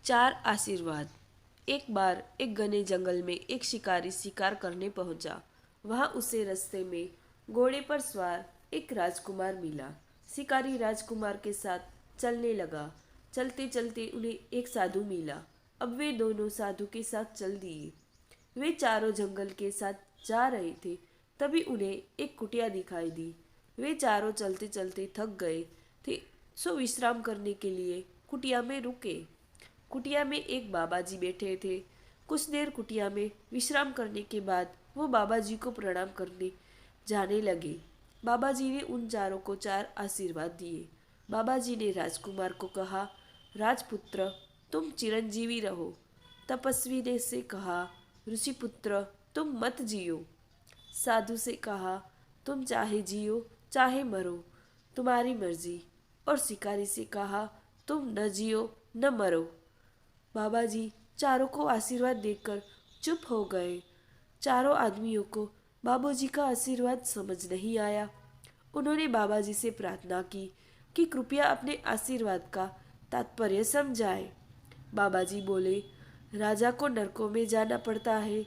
चार आशीर्वाद। एक बार एक घने जंगल में एक शिकारी शिकार करने पहुंचा। वहां उसे रास्ते में घोड़े पर सवार एक राजकुमार मिला। शिकारी राजकुमार के साथ चलने लगा। चलते चलते उन्हें एक साधु मिला। अब वे दोनों साधु के साथ चल दिए। वे चारों जंगल के साथ जा रहे थे, तभी उन्हें एक कुटिया दिखाई दी। वे चारों चलते चलते थक गए थे, सो विश्राम करने के लिए कुटिया में रुके। कुटिया में एक बाबा जी बैठे थे। कुछ देर कुटिया में विश्राम करने के बाद वो बाबा जी को प्रणाम करने जाने लगे। बाबा जी ने उन चारों को चार आशीर्वाद दिए। बाबा जी ने राजकुमार को कहा, राजपुत्र, तुम चिरंजीवी रहो। तपस्वी ने से कहा, ऋषिपुत्र, तुम मत जियो। साधु से कहा, तुम चाहे जियो चाहे मरो, तुम्हारी मर्जी। और शिकारी से कहा, तुम न जियो न मरो। बाबा जी चारों को आशीर्वाद देकर चुप हो गए। चारों आदमियों को बाबूजी का आशीर्वाद समझ नहीं आया। उन्होंने बाबा जी से प्रार्थना की कि कृपया अपने आशीर्वाद का तात्पर्य समझाए। बाबा जी बोले, राजा को नरकों में जाना पड़ता है।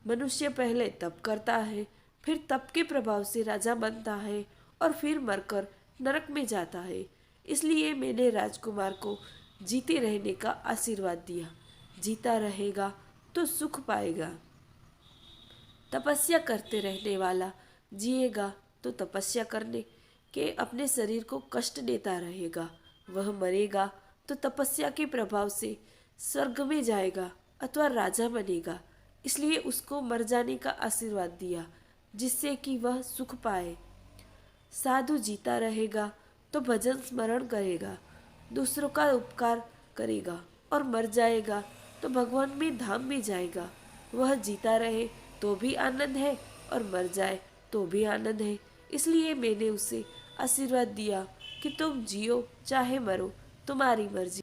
मनुष्य पहले तप करता है, फिर तप के प्रभाव से राजा बनता है और फिर मरकर नरक में जाता है। इसलिए मैंने राजकुमार को जीते रहने का आशीर्वाद दिया। जीता रहेगा तो सुख पाएगा। तपस्या करते रहने वाला जिएगा तो तपस्या करने के अपने शरीर को कष्ट देता रहेगा। वह मरेगा तो तपस्या के प्रभाव से स्वर्ग में जाएगा अथवा राजा बनेगा। इसलिए उसको मर जाने का आशीर्वाद दिया, जिससे कि वह सुख पाए। साधु जीता रहेगा तो भजन स्मरण करेगा, दूसरों का उपकार करेगा और मर जाएगा तो भगवान में धाम में जाएगा। वह जीता रहे तो भी आनंद है और मर जाए तो भी आनंद है। इसलिए मैंने उसे आशीर्वाद दिया कि तुम जियो चाहे मरो, तुम्हारी मर्जी।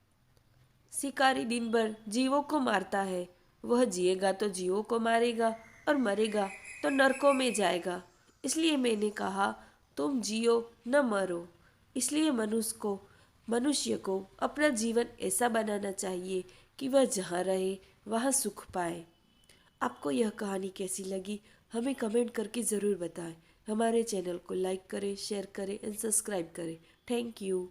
शिकारी दिन भर जीवों को मारता है। वह जिएगा तो जीवों को मारेगा और मरेगा तो नरकों में जाएगा। इसलिए मैंने कहा, तुम जियो न मरो। इसलिए मनुष्य को अपना जीवन ऐसा बनाना चाहिए कि वह जहाँ रहे वहाँ सुख पाए। आपको यह कहानी कैसी लगी हमें कमेंट करके ज़रूर बताएं। हमारे चैनल को लाइक करें, शेयर करें एंड सब्सक्राइब करें। Thank you.